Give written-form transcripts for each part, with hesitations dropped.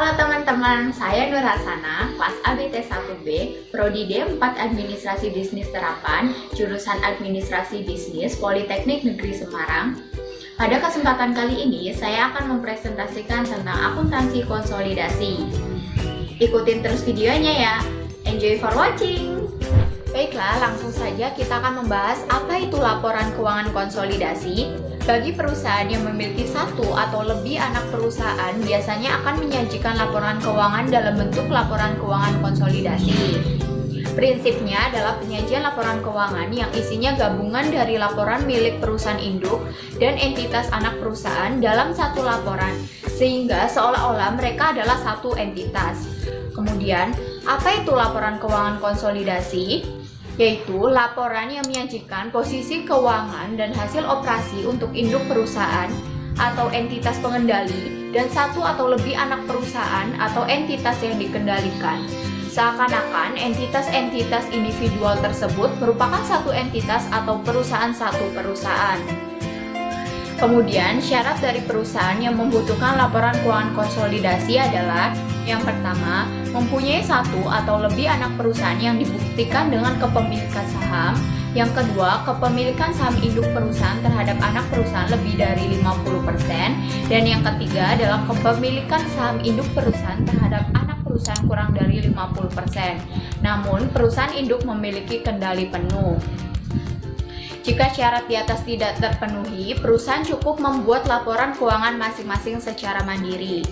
Halo teman-teman, saya Nur Hasana, kelas ABT 1B, Prodi D4 Administrasi Bisnis Terapan, jurusan Administrasi Bisnis, Politeknik Negeri Semarang. Pada kesempatan kali ini, saya akan mempresentasikan tentang akuntansi konsolidasi. Ikutin terus videonya ya. Enjoy for watching! Baiklah, langsung saja kita akan membahas apa itu laporan keuangan konsolidasi. Bagi perusahaan yang memiliki satu atau lebih anak perusahaan, biasanya akan menyajikan laporan keuangan dalam bentuk laporan keuangan konsolidasi. Prinsipnya adalah penyajian laporan keuangan yang isinya gabungan dari laporan milik perusahaan induk dan entitas anak perusahaan dalam satu laporan, sehingga seolah-olah mereka adalah satu entitas. Kemudian, apa itu laporan keuangan konsolidasi? Yaitu laporan yang menyajikan posisi keuangan dan hasil operasi untuk induk perusahaan atau entitas pengendali dan satu atau lebih anak perusahaan atau entitas yang dikendalikan. Seakan-akan entitas-entitas individual tersebut merupakan satu entitas atau perusahaan satu perusahaan. Kemudian, syarat dari perusahaan yang membutuhkan laporan keuangan konsolidasi adalah: yang pertama, mempunyai satu atau lebih anak perusahaan yang dibuktikan dengan kepemilikan saham. Yang kedua, kepemilikan saham induk perusahaan terhadap anak perusahaan lebih dari 50%. Dan yang ketiga adalah kepemilikan saham induk perusahaan terhadap anak perusahaan kurang dari 50%. Namun, perusahaan induk memiliki kendali penuh. Jika syarat di atas tidak terpenuhi, perusahaan cukup membuat laporan keuangan masing-masing secara mandiri.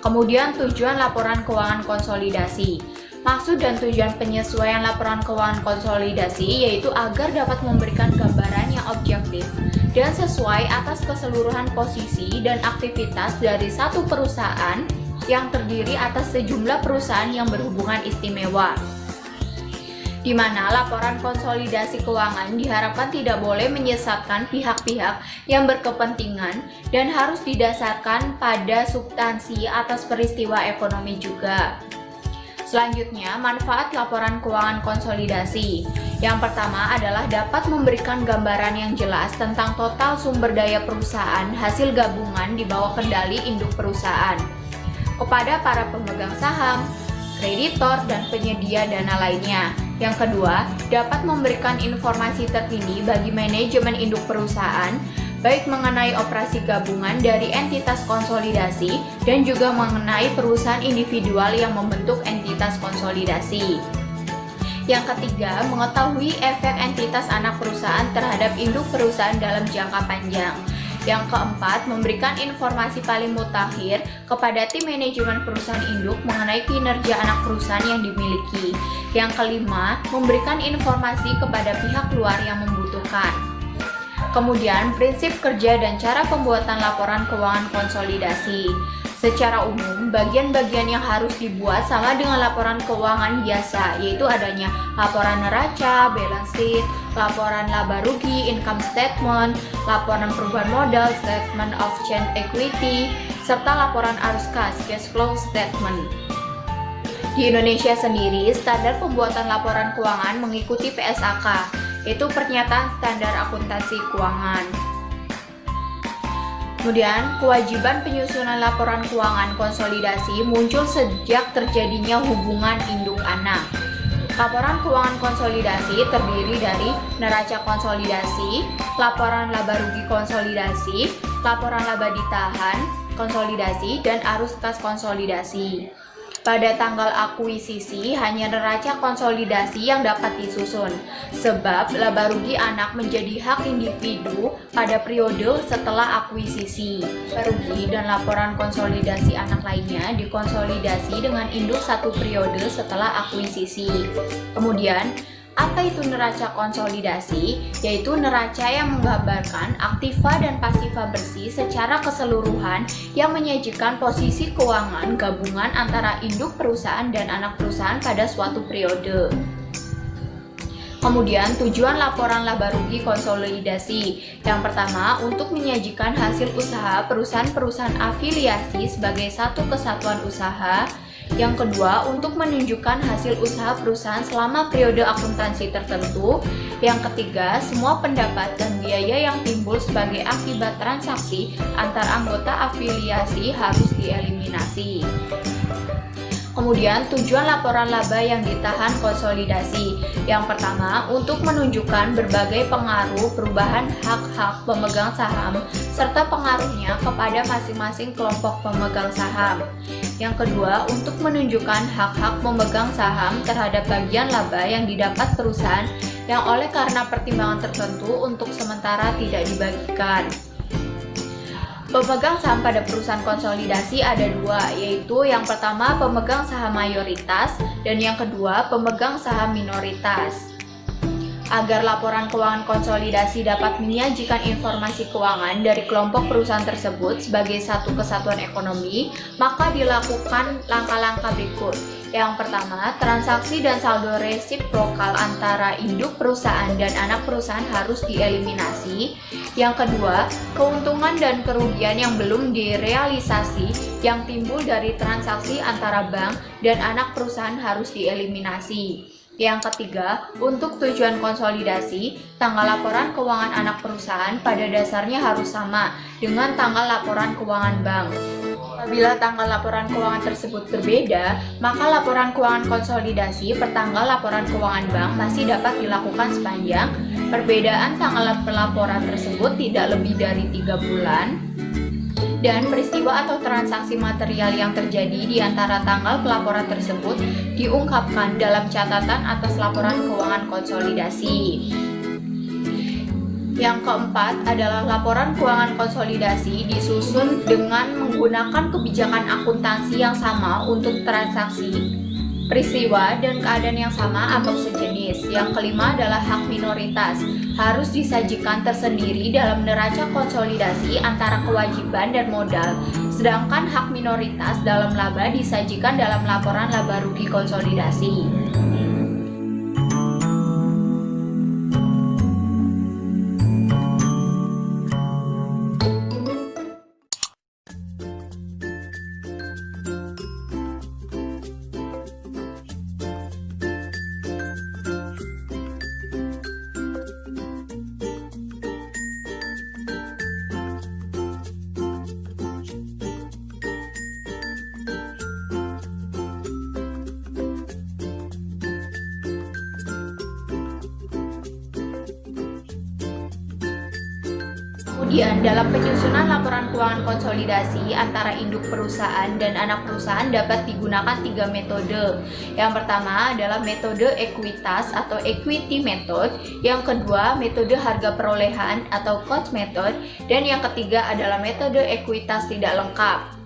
Kemudian tujuan laporan keuangan konsolidasi. Maksud dan tujuan penyesuaian laporan keuangan konsolidasi yaitu agar dapat memberikan gambaran yang objektif dan sesuai atas keseluruhan posisi dan aktivitas dari satu perusahaan yang terdiri atas sejumlah perusahaan yang berhubungan istimewa, di mana laporan konsolidasi keuangan diharapkan tidak boleh menyesatkan pihak-pihak yang berkepentingan dan harus didasarkan pada substansi atas peristiwa ekonomi juga. Selanjutnya, manfaat laporan keuangan konsolidasi. Yang pertama adalah dapat memberikan gambaran yang jelas tentang total sumber daya perusahaan hasil gabungan di bawah kendali induk perusahaan kepada para pemegang saham, kreditor, dan penyedia dana lainnya. Yang kedua, dapat memberikan informasi terkini bagi manajemen induk perusahaan, baik mengenai operasi gabungan dari entitas konsolidasi dan juga mengenai perusahaan individual yang membentuk entitas konsolidasi. Yang ketiga, mengetahui efek entitas anak perusahaan terhadap induk perusahaan dalam jangka panjang. Yang keempat, memberikan informasi paling mutakhir kepada tim manajemen perusahaan induk mengenai kinerja anak perusahaan yang dimiliki. Yang kelima, memberikan informasi kepada pihak luar yang membutuhkan. Kemudian, prinsip kerja dan cara pembuatan laporan keuangan konsolidasi. Secara umum, bagian-bagian yang harus dibuat sama dengan laporan keuangan biasa, yaitu adanya laporan neraca, balance sheet, laporan laba rugi, income statement, laporan perubahan modal, statement of change equity, serta laporan arus kas, cash flow statement. Di Indonesia sendiri, standar pembuatan laporan keuangan mengikuti PSAK, yaitu Pernyataan Standar Akuntansi Keuangan. Kemudian, kewajiban penyusunan laporan keuangan konsolidasi muncul sejak terjadinya hubungan induk anak. Laporan keuangan konsolidasi terdiri dari neraca konsolidasi, laporan laba rugi konsolidasi, laporan laba ditahan konsolidasi, dan arus kas konsolidasi. Pada tanggal akuisisi, hanya neraca konsolidasi yang dapat disusun, sebab laba rugi anak menjadi hak individu pada periode setelah akuisisi. Laba rugi dan laporan konsolidasi anak lainnya dikonsolidasi dengan induk satu periode setelah akuisisi. Kemudian, apa itu neraca konsolidasi? Yaitu neraca yang menggambarkan aktiva dan pasiva bersih secara keseluruhan yang menyajikan posisi keuangan gabungan antara induk perusahaan dan anak perusahaan pada suatu periode. Kemudian, tujuan laporan laba rugi konsolidasi. Yang pertama, untuk menyajikan hasil usaha perusahaan-perusahaan afiliasi sebagai satu kesatuan usaha. Yang kedua, untuk menunjukkan hasil usaha perusahaan selama periode akuntansi tertentu. Yang ketiga, semua pendapat dan biaya yang timbul sebagai akibat transaksi antar anggota afiliasi harus dieliminasi. Kemudian tujuan laporan laba yang ditahan konsolidasi. Yang pertama, untuk menunjukkan berbagai pengaruh perubahan hak-hak pemegang saham serta pengaruhnya kepada masing-masing kelompok pemegang saham. Yang kedua, untuk menunjukkan hak-hak pemegang saham terhadap bagian laba yang didapat perusahaan yang oleh karena pertimbangan tertentu untuk sementara tidak dibagikan. Pemegang saham pada perusahaan konsolidasi ada dua, yaitu yang pertama pemegang saham mayoritas dan yang kedua pemegang saham minoritas. Agar laporan keuangan konsolidasi dapat menyajikan informasi keuangan dari kelompok perusahaan tersebut sebagai satu kesatuan ekonomi, maka dilakukan langkah-langkah berikut. Yang pertama, transaksi dan saldo resiprokal antara induk perusahaan dan anak perusahaan harus dieliminasi. Yang kedua, keuntungan dan kerugian yang belum direalisasi yang timbul dari transaksi antara bank dan anak perusahaan harus dieliminasi. Yang ketiga, untuk tujuan konsolidasi, tanggal laporan keuangan anak perusahaan pada dasarnya harus sama dengan tanggal laporan keuangan bank. Apabila tanggal laporan keuangan tersebut berbeda, maka laporan keuangan konsolidasi per tanggal laporan keuangan bank masih dapat dilakukan sepanjang perbedaan tanggal pelaporan tersebut tidak lebih dari 3 bulan dan peristiwa atau transaksi material yang terjadi di antara tanggal pelaporan tersebut diungkapkan dalam catatan atas laporan keuangan konsolidasi. Yang keempat adalah laporan keuangan konsolidasi disusun dengan menggunakan kebijakan akuntansi yang sama untuk transaksi, peristiwa, dan keadaan yang sama atau sejenis. Yang kelima adalah hak minoritas, harus disajikan tersendiri dalam neraca konsolidasi antara kewajiban dan modal, sedangkan hak minoritas dalam laba disajikan dalam laporan laba rugi konsolidasi. Kemudian, dalam penyusunan laporan keuangan konsolidasi antara induk perusahaan dan anak perusahaan dapat digunakan 3 metode. Yang pertama adalah metode ekuitas atau equity method, yang kedua metode harga perolehan atau cost method, dan yang ketiga adalah metode ekuitas tidak lengkap.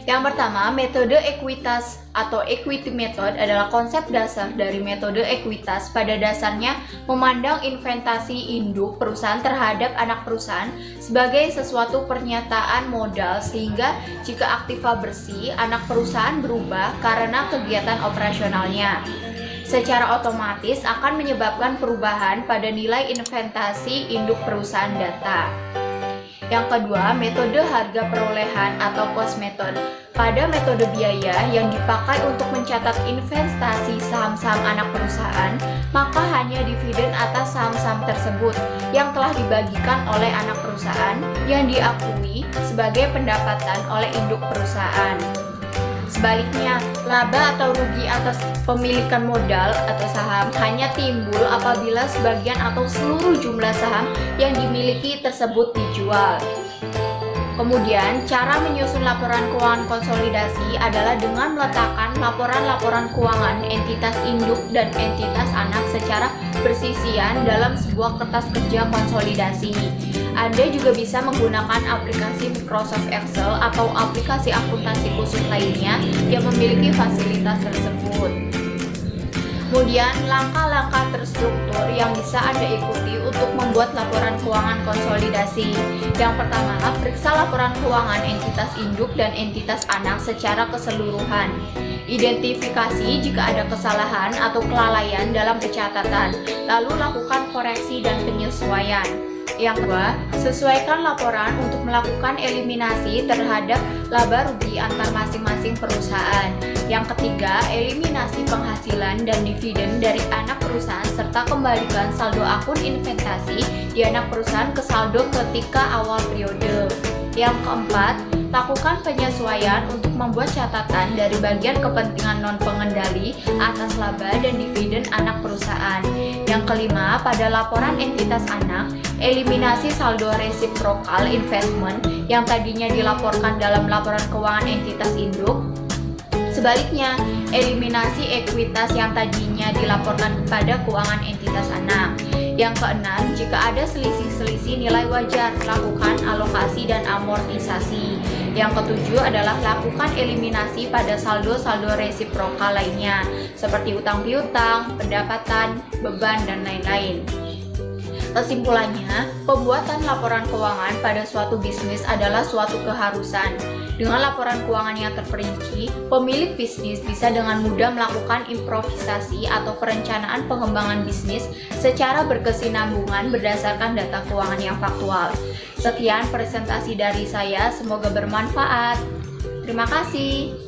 Yang pertama, metode ekuitas atau equity method adalah konsep dasar dari metode ekuitas. Pada dasarnya memandang investasi induk perusahaan terhadap anak perusahaan sebagai sesuatu pernyataan modal, sehingga jika aktiva bersih, anak perusahaan berubah karena kegiatan operasionalnya, secara otomatis akan menyebabkan perubahan pada nilai investasi induk perusahaan data. Yang kedua, metode harga perolehan atau cost method. Pada metode biaya yang dipakai untuk mencatat investasi saham-saham anak perusahaan, maka hanya dividen atas saham-saham tersebut yang telah dibagikan oleh anak perusahaan yang diakui sebagai pendapatan oleh induk perusahaan. Sebaliknya, laba atau rugi atas pemilikan modal atau saham hanya timbul apabila sebagian atau seluruh jumlah saham yang dimiliki tersebut dijual. Kemudian, cara menyusun laporan keuangan konsolidasi adalah dengan meletakkan laporan-laporan keuangan entitas induk dan entitas anak secara bersisian dalam sebuah kertas kerja konsolidasi. Anda juga bisa menggunakan aplikasi Microsoft Excel atau aplikasi akuntansi khusus lainnya yang memiliki fasilitas tersebut. Kemudian, langkah-langkah terstruktur yang bisa Anda ikuti untuk membuat laporan keuangan konsolidasi. Yang pertama, periksa laporan keuangan entitas induk dan entitas anak secara keseluruhan. Identifikasi jika ada kesalahan atau kelalaian dalam pencatatan, lalu lakukan koreksi dan penyesuaian. Yang kedua, sesuaikan laporan untuk melakukan eliminasi terhadap laba rugi antar masing-masing perusahaan. Yang ketiga, eliminasi penghasilan dan dividen dari anak perusahaan serta kembalikan saldo akun investasi di anak perusahaan ke saldo ketika awal periode. Yang keempat, lakukan penyesuaian untuk membuat catatan dari bagian kepentingan non-pengendali atas laba dan dividen anak perusahaan. Yang kelima, pada laporan entitas anak, eliminasi saldo reciprocal investment yang tadinya dilaporkan dalam laporan keuangan entitas induk. Sebaliknya, eliminasi ekuitas yang tadinya dilaporkan kepada keuangan entitas anak. Yang keenam, jika ada selisih-selisih nilai wajar, lakukan alokasi dan amortisasi. Yang ketujuh adalah lakukan eliminasi pada saldo-saldo resiprokal lainnya, seperti utang piutang, pendapatan, beban, dan lain-lain. Kesimpulannya, pembuatan laporan keuangan pada suatu bisnis adalah suatu keharusan. Dengan laporan keuangan yang terperinci, pemilik bisnis bisa dengan mudah melakukan improvisasi atau perencanaan pengembangan bisnis secara berkesinambungan berdasarkan data keuangan yang faktual. Sekian presentasi dari saya, semoga bermanfaat. Terima kasih.